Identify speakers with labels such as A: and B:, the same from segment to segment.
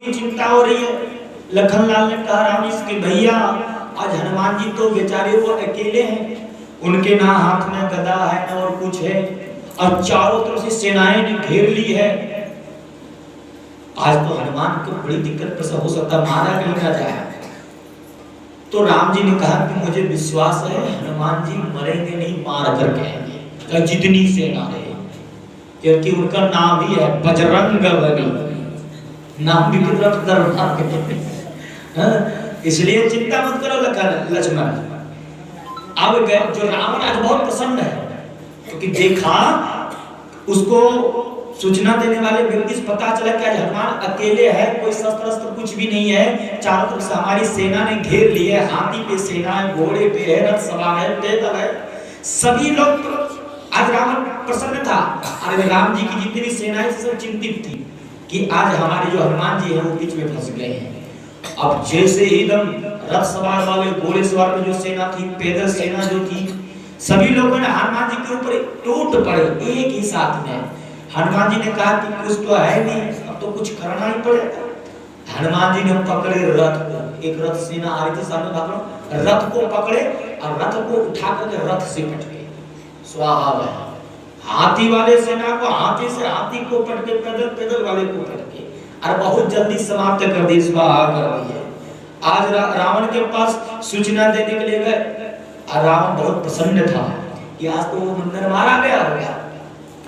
A: चिंता हो रही है। लखनलाल ने कहा राम जी के भैया आज हनुमान जी तो बेचारे वो अकेले हैं, उनके ना हाथ में गदा है ना और कुछ है, और चारों तरफ से सेनाएं ने घेर ली है। आज तो हनुमान को बड़ी दिक्कत प्रसव हो सकता, मारा कहीं ना जाए। तो राम जी ने कहा कि मुझे विश्वास है हनुमान जी मरेंगे नहीं, मार कर कहेंगे जितनी सेना रहे, क्योंकि उनका नाम ही है बजरंग बली, नाम भी कितना खतरनाक है। इसलिए चिंता मत करो लक्ष्मण। अब गए जो रावण आज बहुत प्रसन्न है, क्योंकि देखा उसको सूचना देने वाले व्यक्ति से पता चला कि आज हनुमान अकेले है, कोई शस्त्र अस्त्र कुछ भी नहीं है, चारों तरफ से हमारी सेना ने घेर ली है, हाथी पे सेना है, घोड़े पे है, रथ सवार है, पैदल है, सभी लोग। आज रावण प्रसन्न था। अरे राम जी की जितनी भी सेना है सब चिंतित थी कि आज हमारे जो हनुमान जी हैं वो बीच में फंस गए हैं। अब जैसे एकदम रथ सवार वाले, घोड़े सवार में जो सेना थी, पैदल सेना जो थी, सभी लोगों ने हनुमान जी के ऊपर टूट पड़े एक ही साथ में। हनुमान जी ने कहा कि कुछ तो है नहीं, अब तो कुछ करना ही पड़ेगा। हनुमान जी ने पकड़े रथ को, एक रथ सेना आ रही थी सामने, भाग रथ को पकड़े और रथ को उठा करके रथ से पट गए, स्वाहा है। हाथी वाले सेना को हाथी से हाथी को पटके, पैदल पैदल वाले को पटके, और बहुत जल्दी समाप्त कर दी, स्वाहा कर दिए। आज रावण के पास सूचना देने के लिए गए, और रावण बहुत प्रसन्न था कि आज तो वो बंदर मारा गया होगा।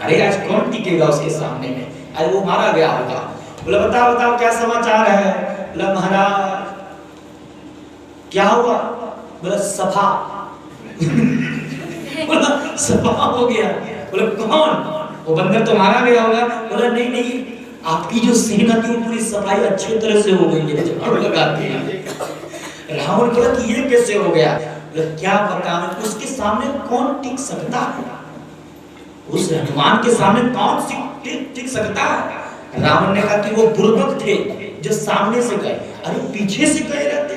A: अरे आज कौन टिकेगा उसके सामने में, आज वो मारा गया होगा। बोला बताओ बताओ क्या समाचार है। बोला महाराज क्या हुआ। बोला सफा बोला सफा हो गया। बोला कौन, वो बंदर तो मारा गया होगा। बोला नहीं नहीं, आपकी जो सेना थी पूरी सफाई अच्छी तरह से हो गई है, झाड़ू लगाते हैं। रावण बोला कि ये कैसे हो गया। बोला क्या बताऊं, उसके सामने कौन टिक सकता है, उस हनुमान के सामने कौन टिक सकता है। रावण ने कहा कि वो बुर्बक थे जो सामने से गए, अरे पीछे से गए रहते।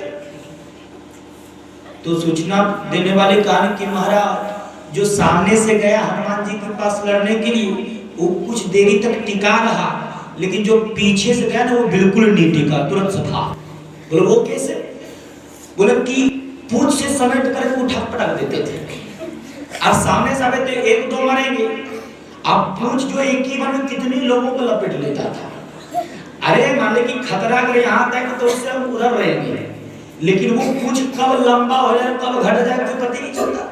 A: तो सूचना देने वाले कहा कि महाराज जो सामने से गया हनुमान जी के पास लड़ने के लिए वो कुछ देरी तक टिका रहा, लेकिन जो पीछे से गया ना वो बिल्कुल नहीं टिका, तुरंत सफा। बोले वो कैसे। बोले कि पूंछ से समेट कर उठा पटक देते थे, और सामने से आवे तो एक दो मरेंगे। अब पूंछ जो एक ही बार में कितने लोगों को लपेट लेता था। अरे मान ले कि खतरा अगर यहाँ तक तो उससे हम उधर रहेंगे, लेकिन वो पूंछ कब लंबा हो जाए कब घट जाए तो पता नहीं चलता।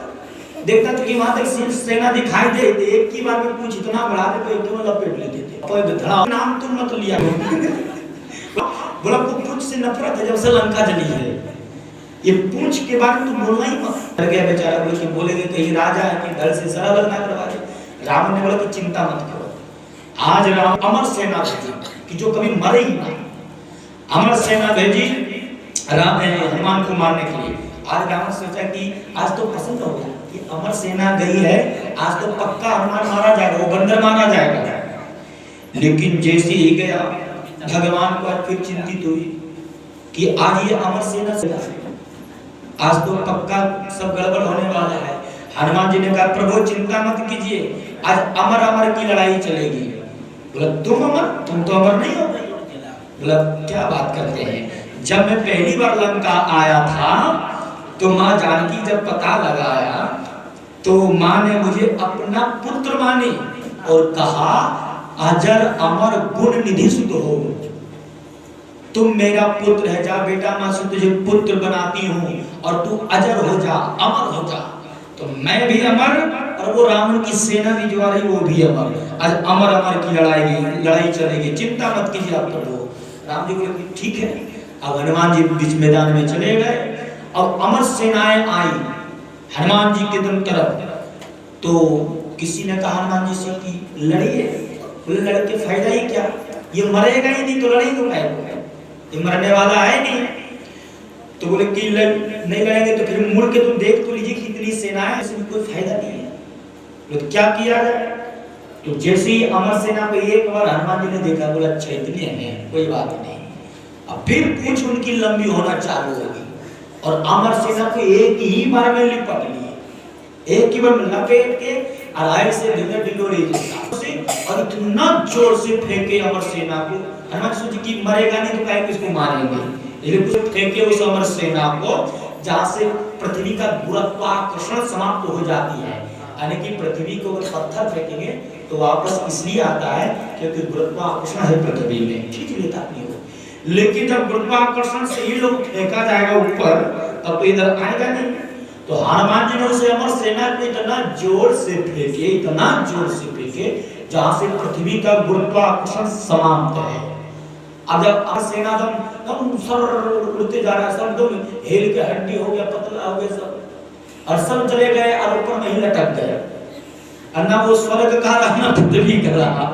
A: देखता तो कि वहां तक सेना दिखाई दे, एक ही बार में पूंछ इतना बढ़ा दे तो एकदम लपेट लेते थे। नाम तुम मत लिया बोला पूंछ से नफरत है जब से लंका जली है, ये पूंछ के बारे में तो बोलना ही मत। गया बेचारा, बोले कि बोलेंगे कहीं राजा है कि घर से सारा लगना करवा दे। रावण ने बोला कि चिंता मत करो, आज राम अमर सेना भेजी कि जो कभी मरे ही ना, अमर सेना भेजी राम हनुमान को मारने के लिए। आज रावण सोचा कि आज तो प्रसन्न हो गया कि अमर सेना गई है, आज तो पक्का हनुमान मारा जाएगा, वो बंदर मारा जाएगा। लेकिन जैसे ही गया भगवान को आज फिर चिंतित हुई कि आज ये अमर सेना से आज तो पक्का सब गड़बड़ होने वाला है। हनुमान जी ने कहा प्रभु चिंता मत कीजिए, आज अमर अमर की लड़ाई चलेगी। बोला तुम अमर, तुम तो अमर नहीं हो। बोला क्या बात करते हैं, जब मैं पहली बार लंका आया था तो माँ जानकी जब पता लगाया तो माँ ने मुझे अपना पुत्र माने और कहा अजर अमर गुण निधि सुत हो, तुम मेरा पुत्र है, जा बेटा मां से तुझे पुत्र बनाती हूँ और तू अजर हो जा, अमर हो जा। तो मैं भी अमर और वो रावण की सेना भी जो आ रही वो भी अमर, आज अमर अमर की लड़ाई चलेगी, चिंता मत कीजिए आप प्रभु। राम जी बोले ठीक है। अब हनुमान जी बीच मैदान में चले गए, अब अमर सेनाएं आई हनुमान जी के दोनों तरफ। तो किसी ने कहा हनुमान जी से कि लड़िए। बोले लड़ के फायदा ही क्या, ये मरेगा ही नहीं तो लड़ेंगे क्या, ये मरने वाला है नहीं। तो बोले कि नहीं लड़ेंगे तो फिर मुड़ के तुम देख तो लीजिए कितनी सेना है, इसमें कोई फायदा नहीं है। तो क्या किया जाए। तो जैसे ही अमर सेना को एक बार हनुमान जी ने देखा, बोला अच्छा इतने हैं कोई बात नहीं। अब फिर पूंछ उनकी लंबी होना चालू होगी और अमर सेना को एक ही बार में लिपट लिए, एक ही बार में लपेट के आराई से ढिलोरी और इतना जोर से फेंके अमर सेना को हनुमान सोचे कि मरेगा नहीं तो काहे को इसको मारेंगे, लेकिन कुछ फेंके उस अमर सेना को जहां से पृथ्वी का गुरुत्वाकर्षण समाप्त हो जाती है। यानी कि पृथ्वी को अगर पत्थर फेंकेंगे तो वापस इसलिए आता है क्योंकि गुरुत्वाकर्षण है पृथ्वी में, खींच लेता अपनी ओर। लेकिन जब गुरुत्वाकर्षण से ही लोग फेंका जाएगा ऊपर तब तो इधर आएगा नहीं। तो हनुमान जी ने उसे अमर सेना को इतना जोर से फेंके, इतना जोर से फेंके जहां से पृथ्वी का गुरुत्वाकर्षण समाप्त है। अब जब अमर सेना दम सर उड़ते जा रहा है, सब दम हिल के हड्डी हो गया, पतला हो गया सब, और सब चले गए और ऊपर में ही लटक गए। अन्ना वो स्वर्ग का रहा ना पृथ्वी का रहा,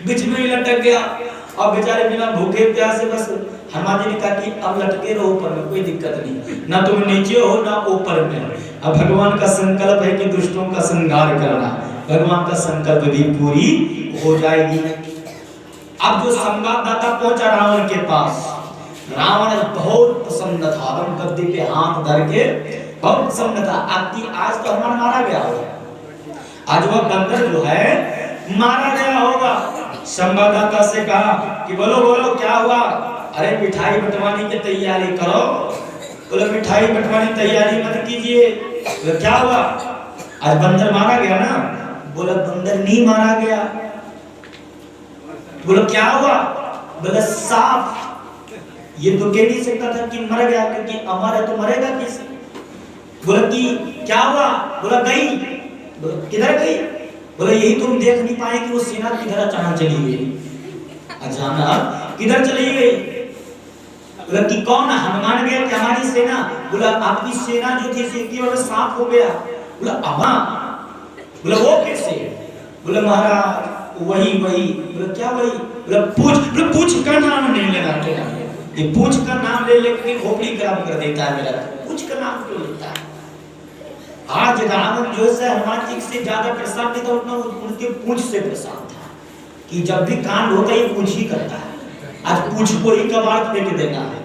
A: बीच में ही लटक गया। और बेचारे बिना भूखे प्यासे बस हनुमान जी ने कहा कि अब लटके रहो ऊपर में, कोई दिक्कत नहीं, ना तुम नीचे हो ना ऊपर में। अब भगवान का संकल्प है कि दुष्टों का संहार करना, भगवान का संकल्प भी पूरी हो जाएगी। अब जो संवाददाता पहुंचा रावण के पास, रावण बहुत प्रसन्न था, गद्दे पे हाथ धर के बहुत प्रसन्न था। आज तो हनुमान मारा गया होगा, आज वह बंदर जो है मारा गया होगा। संवाददाता से कहा कि बोलो बोलो क्या हुआ? अरे मिठाई बंटवाने की तैयारी करो। बोले मिठाई बंटवाने तैयारी मत कीजिए। बोले क्या हुआ? आज बंदर मारा गया ना। बोला बंदर नहीं मारा गया। बोला क्या हुआ? बोला सांप। ये तो कह नहीं सकता था कि मर गया, क्योंकि अमर है तो मरेगा कैसे? बोला कि क्या हुआ? बोला गई। बोला किधर गई? बोला यही तुम देख नहीं पाए कि वो सेना किधर अचानक चली गई, अचानक किधर चली गई? बोला कि कौन? हनुमान गया कि हमारी सेना? बोला आपकी सेना जो थी एक ही बार सांप हो गया। बोला अमा। बोला वो कैसे? बोला महाराज वही वही। बोला क्या वही? बोला पूछ। बोला पूछ का नाम नहीं लेना तेरा, ये पूछ का नाम ले लेके खोपड़ी खराब कर देता है मेरा, पूछ का नाम क्यों लेता है? आज रावण जो है हनुमान जी से ज्यादा परेशान नहीं था, उतना उनके पूंछ से परेशान था कि जब भी कांड होता है ये पूंछ ही करता है, आज पूंछ को ही कबाड़ फेंक देना है।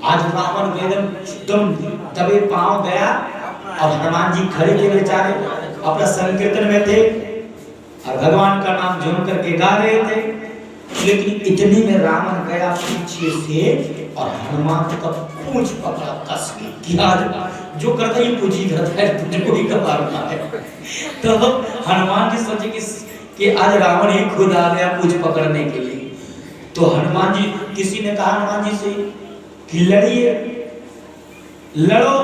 A: आज रावण एकदम दबे पांव गया और हनुमान जी खड़े थे बेचारे, अपना संकीर्तन में थे और भगवान का नाम झूम करके गा रहे थे। लेकिन इतने में रावण गया पीछे से और हनुमान का पूंछ पकड़ा कस के, क्या जो करता ये पूंछ ही करता है, तुझको ही कबाड़ता है। तो हनुमान जी सोचे कि आज रावण ही खुद आ गया पूंछ पकड़ने के लिए। तो हनुमान जी, किसी ने कहा हनुमान जी से कि लड़िए, लड़ो,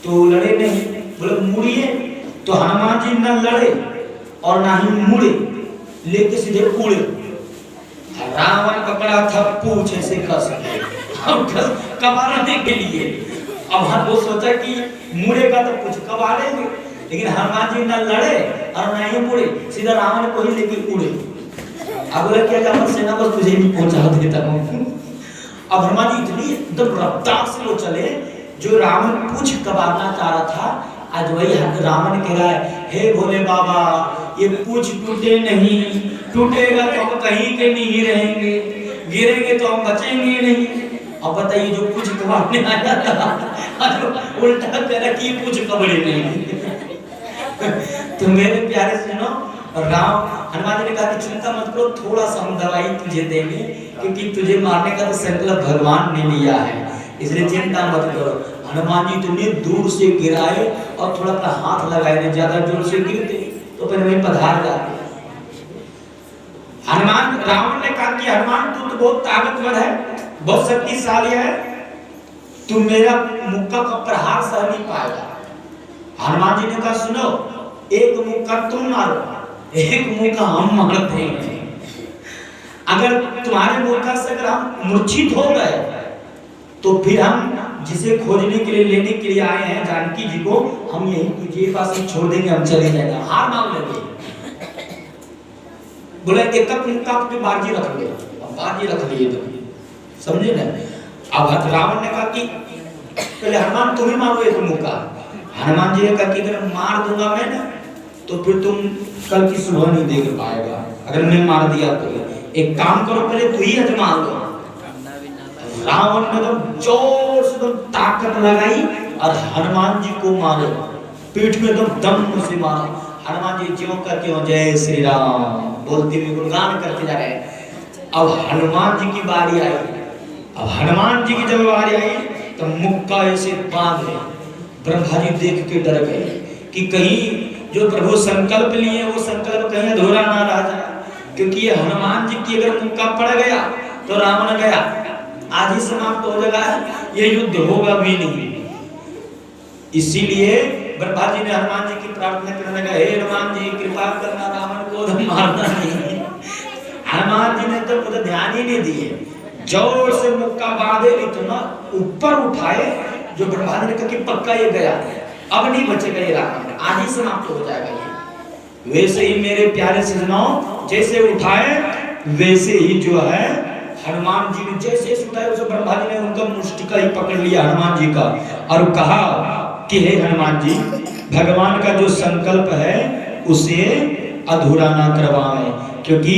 A: तो लड़े नहीं। बोले मुड़िए, तो हनुमान जी न लड़े और ना ही मुड़े, लेके सीधे उड़े। रावण पकड़ा था पूंछ ऐसे कस कबाड़ने के लिए। अब हम वो सोचा कि मुड़ेगा तो कुछ कबाड़ेंगे, लेकिन हनुमान जी न लड़े और ना ही मुड़े, सीधा रावण को ही लेके उड़े। अब बोले क्या जामन सेना बस तुझे ही पहुंचा देता हूं। अब हनुमान जी इतनी एकदम रफ्तार से वो चले, जो रावण पूंछ कबाड़ना चाह रहा था, आज वही रावण कह रहा है हे भोले बाबा ये पूंछ टूटे नहीं, टूटेगा तो हम कहीं के नहीं रहेंगे, गिरेंगे तो हम बचेंगे नहीं। अब बताइए जो पूंछ कबाड़ने आया था आज उल्टा कह रहा कि पूंछ कबड़े नहीं। तो मेरे प्यारे सुनो, राम हनुमान जी ने कहा कि चिंता मत करो, थोड़ा सा हम दवाई तुझे देंगे, क्योंकि तुझे मारने का तो संकल्प भगवान ने लिया है, इसलिए चिंता मत करो। हनुमान जी इतने दूर से गिराए और थोड़ा अपना हाथ लगाए, ज्यादा जोर से गिरते तो फिर वहीं पधार जाते। हनुमान, रावण ने कहा कि हनुमान तू तो बहुत ताकतवर है, बहुत शक्तिशाली है, तू मेरा मुक्का का प्रहार सह नहीं पाएगा। हनुमान जी ने कहा सुनो, एक मुक्का तुम मारो, एक मुक्का हम मार देंगे। अगर तुम्हारे मुक्का से अगर हम मूर्छित हो गए तो फिर हम जिसे खोजने के लिए लेने के लिए आए हैं जानकी जी को, हम यही तुझे पास ही छोड़ देंगे, हम चले जाएंगे, हार मान लेंगे। बोले एक मुक्का अपने बाजी रख लो, बाजी रख लिए तो समझे ना। अब रावण ने कहा कि पहले हनुमान तुम ही मारो एक मुक्का। हनुमान जी ने कहा कि अगर मार दूंगा मैं ना तो फिर तुम कल की सुबह नहीं देख पाएगा, अगर मैं मार दिया तो एक काम करो पहले तू ही आजमा लो। रावण ने तो जोर से ताकत लगाई और हनुमान जी को मारो, पीठ में तो दम से मारो। हनुमान जी ज्यों करके जय श्री राम बोलते हुए गुणगान करते जा रहे हैं। अब हनुमान जी की बारी आई। अब हनुमान जी की जब बारी आई तो मुक्का ऐसे बांध ले। ब्रह्मा जी देख के डर गए कि कहीं जो प्रभु संकल्प लिए वो संकल्प कहीं अधूरा ना रह जाए, क्योंकि ये हनुमान जी की अगर मुक्का पड़ गया तो रावण गया, आज ही समाप्त हो जाएगा, ये युद्ध होगा भी नहीं। इसीलिए ब्रह्मा जी ने हनुमान जी की प्रार्थना करने लगा, हे हनुमान जी कृपा करना, रावण को तो मारना नहीं। हनुमान जी ने तो मुझे ध्यान ही नहीं दिए, जोर से मुक्का बांधे, इतना ऊपर उठाए जो ब्रह्मा जी ने कहा कि पक्का ये गया, अब नहीं बचेगा ये रावण, आज ही समाप्त हो जाएगा ये। वैसे ही मेरे प्यारे सज्जनों, जैसे उठाए वैसे ही जो है हनुमान जी ने जैसे उठाए उसे ब्रह्मा जी ने उनका मुष्टिका ही पकड़ लिया हनुमान जी का और कहा कि हे हनुमान जी, भगवान का जो संकल्प है उसे अधूरा ना करवाएं, क्योंकि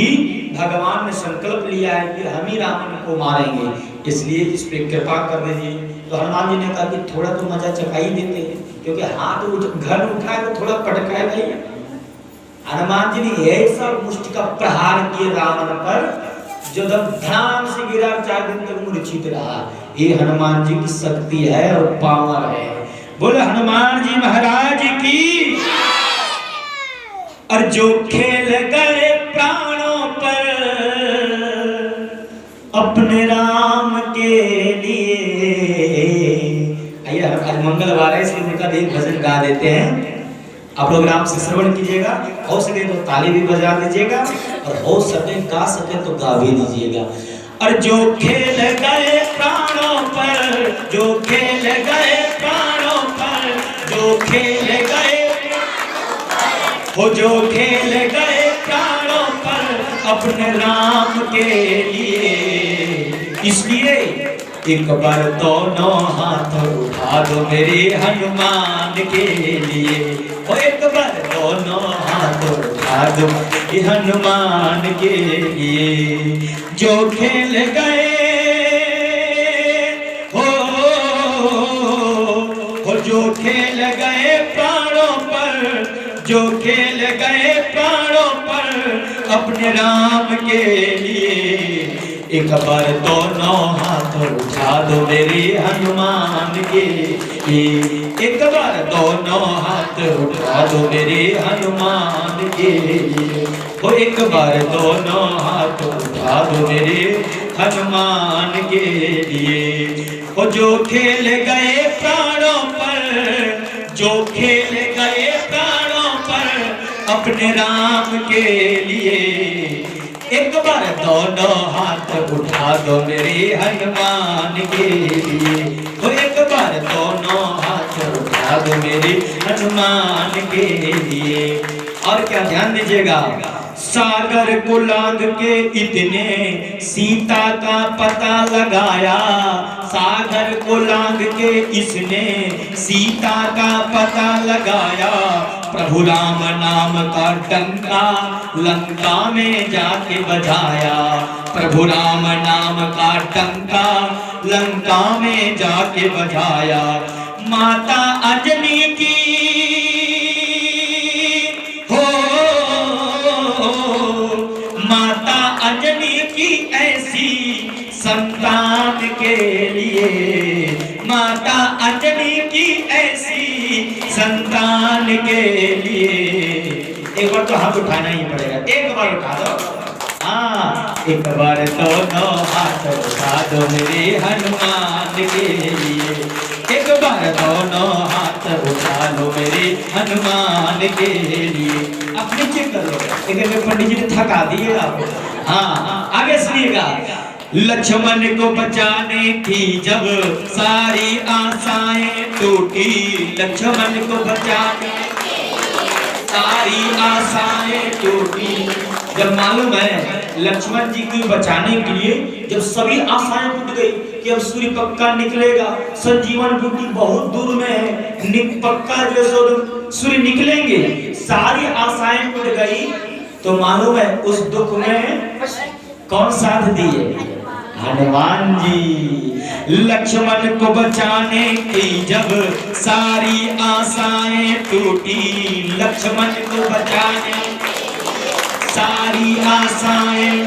A: भगवान ने संकल्प लिया है कि हम ही रावण को मारेंगे, इसलिए इस पे कृपा कर दीजिए। तो हनुमान जी ने कहा कि थोड़ा तो मजा चखा ही देते हैं, क्योंकि हाथ घर उठाए तो थोड़ा पटकाएगा ही। हनुमान जी ने ऐसा मुष्टि का प्रहार किए रावण पर, जो दम ध्यान से गिरा, 4 दिन तक मूर्छित रहा। ये हनुमान जी की शक्ति है और पावर है। बोले हनुमान जी महाराज की। और जो खेल गए प्राणों पर अपने राम के लिए। आइए आज मंगलवार है, इसलिए उनका एक भजन गा देते हैं, आप लोग आराम से श्रवण कीजिएगा, हो सके तो ताली भी बजा दीजिएगा और हो सके गा सके तो गा भी दीजिएगा। और जो खेल गए प्राणों पर, जो खेल गए प्राणों पर, जो खेल गए हो, जो खेल गए प्राणों पर अपने राम के लिए, इसलिए एक बार दोनों हाथ उठा दो मेरे हनुमान के लिए। ओ एक बार दोनों हाथ उठा दो हनुमान के लिए। जो खेल गए हो, जो खेल गए प्राणों पर, जो खेल गए प्राणों पर अपने राम के लिए, एक बार दोनों हाथ उठा दो मेरे हनुमान के लिए। एक बार दोनों हाथ उठा दो मेरे हनुमान के लिए। वो एक बार दोनों हाथ उठा दो मेरे हनुमान के लिए। वो जो खेल गए प्राणों पर, जो खेल गए प्राणों पर अपने राम के लिए, एक बार दोनों हाथ उठा दो मेरे हनुमान के लिए। तो एक बार दोनों हाथ उठा दो मेरे हनुमान के लिए। और क्या ध्यान दीजिएगा, सागर को लांग के इतने सीता का पता लगाया, सागर को लांग के इसने सीता का पता लगाया। प्रभु राम नाम का डंका लंका में जाके बजाया, प्रभु राम नाम का डंका लंका में जाके बजाया। माता अंजनी की हो, माता अंजनी की ऐसी संतान के लिए, माता अंजनी की ऐसी संतान के लिए। एक बार तो हाथ उठाना ही पड़ेगा, एक बार उठा दो। हाँ, एक बार दोनों हाथ उठा दो मेरे हनुमान के लिए। एक बार दोनों हाथ उठा लो मेरे हनुमान के लिए। अब नीचे कर लो, एक पंडित जी ने थका दिए आपको। हाँ, आगे सुनिएगा। लक्ष्मण को बचाने की जब सारी आशाएं टूटी, लक्ष्मण को बचाने सारी आशाएं टूटी। जब मालूम है लक्ष्मण जी को बचाने के लिए जब सभी आशाएं टूट गई कि अब सूर्य पक्का निकलेगा, संजीवन बूटी बहुत दूर में है, पक्का जो सूर्य निकलेंगे, सारी आशाएं टूट गई, तो मालूम है उस दुख में कौन साथ दिए? हनुमान जी। लक्ष्मण को बचाने की जब सारी आशाएं टूटी, लक्ष्मण को बचाने सारी आशाएं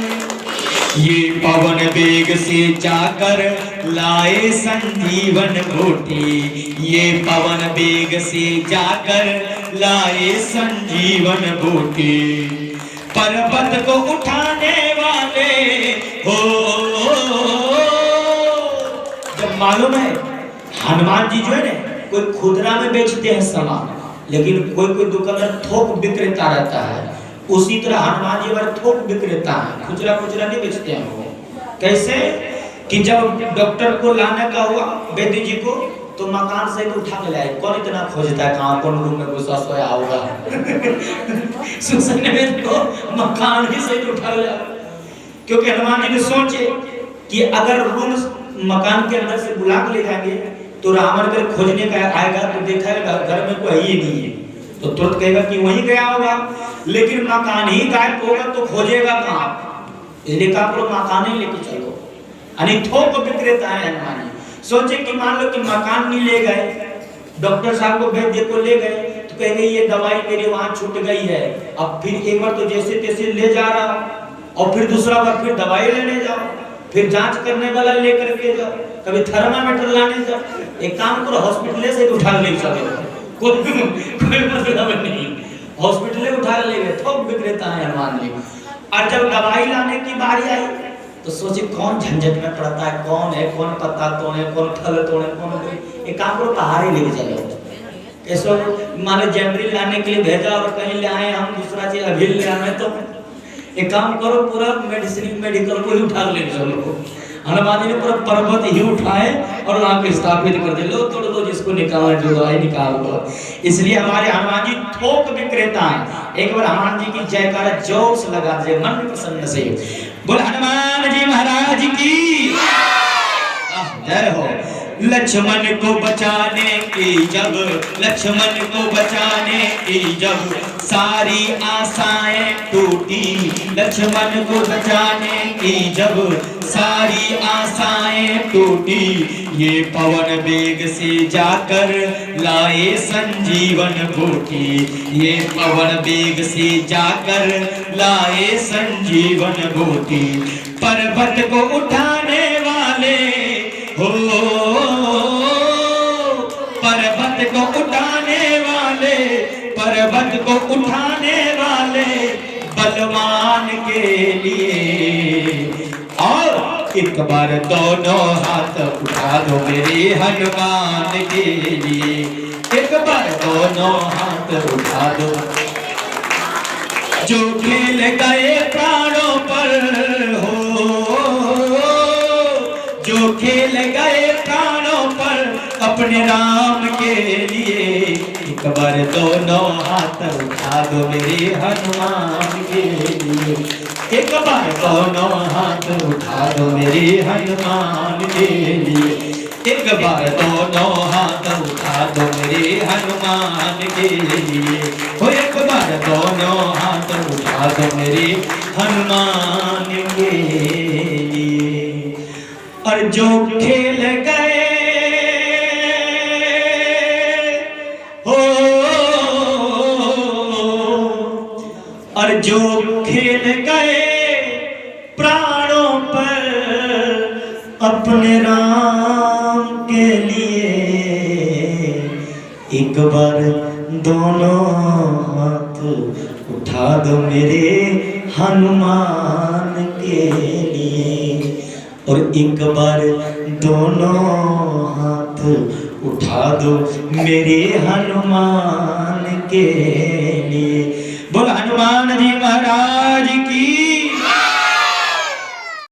A: ये पवन वेग से जाकर लाए संजीवन बूटी, ये पवन वेग से जाकर लाए संजीवन बूटी। पर्वत को उठाने वाले हो, जब मालूम है हनुमान जी जो है ना, कोई खुदरा में बेचते हैं सामान, लेकिन कोई कोई दुकानदार थोक विक्रेता रहता है, उसी तरह हनुमान जी हमारे थोक विक्रेता है, खुचरा खुचरा नहीं बेचते हैं वो। कैसे कि जब डॉक्टर को लाने का हुआ वैद्य जी को, तो मकान से उठा के लाए। कौन इतना खोजता है कहाँ कौन रूम में घुसा सोया होगा सोचने में तो मकान ही से उठा ले, क्योंकि हनुमान जी ने सोचे कि अगर रूम मकान के अंदर से बुला के ले जाएंगे तो रावण कर खोजने का आएगा तो देखेगा घर में कोई ही नहीं है, तो तुरंत कहेगा कि वहीं गया होगा। लेकिन मकान ही गायब होगा तो खोजेगा कहाँ, इसलिए कहा पूरा मकान ही लेके चलो। यानी थोक विक्रेता है हनुमान जी। सोचे कि मान लो कि मकान नहीं ले गए, डॉक्टर साहब को वैद्य को ले गए तो कहेंगे ये दवाई मेरे वहां छूट गई है, अब फिर एक बार तो जैसे तैसे ले जा रहा और फिर दूसरा बार फिर दवाई लेने जाओ, फिर जांच करने वाला लेकर के जाओ, कभी थर्मामीटर लाने जाओ। एक काम करो हॉस्पिटल से उठा ले चलो, कोई मतलब नहीं, हॉस्पिटल उठा ले गए। थोक विक्रेता है हनुमान जी। और जब दवाई लाने की बारी आई तो सोचे कौन झंझट में पड़ता है, कौन है, कौन पत्ता तोड़े, कौन फल तोड़े, कौन। एक काम करो बाहर ही लेके चलो, ऐसा माने जनवरी लाने के लिए भेजा और कहीं ले आए हम दूसरा चीज अभी ले आए, तो एक काम करो पूरा मेडिसिन मेडिकल को ही उठा ले चलो। हनुमान जी ने पूरा पर्वत ही उठाए और वहां पे स्थापित कर दे, लो तोड़ दो जिसको निकालना, जो दवाई निकाल दो। इसलिए हमारे हनुमान जी थोक विक्रेता हैं। एक बार हनुमान जी की जयकारा जोर से लगा दे मन प्रसन्न से, बोल हनुमान जी महाराज की जय हो। लक्ष्मण को बचाने की जब, लक्ष्मण को बचाने की जब सारी आशाएं टूटी, लक्ष्मण को बचाने की जब सारी आशाएं टूटी, ये पवन वेग से जाकर लाए संजीवन बूटी, ये पवन वेग से जाकर लाए संजीवन बूटी। पर्वत को उठाने वाले हो, पर्वत को उठाने वाले, पर्वत को उठाने वाले बलवान के लिए। और एक बार दोनों हाथ उठा दो मेरे हनुमान के लिए, एक बार दोनों हाथ उठा दो। जो खेल गए प्राणों पर हो, जो खेल गए प्राणों पर अपने राम के लिए, एक बार दोनों हाथ उठा दो मेरे हनुमान के लिए, एक बार दोनों हाथ उठा दो मेरे हनुमान के लिए, एक बार दोनों हाथ उठा दो मेरे हनुमान के लिए, हो एक बार दोनों हाथ उठा दो मेरे हनुमान के लिए। और जो खेल गए हो, और जो खेल गए प्राणों पर अपने राम के लिए, एक बार दोनों हाथ उठा दो मेरे हनुमान के लिए, और एक बार दोनों हाथ उठा दो मेरे हनुमान के लिए। बोल हनुमान जी महाराज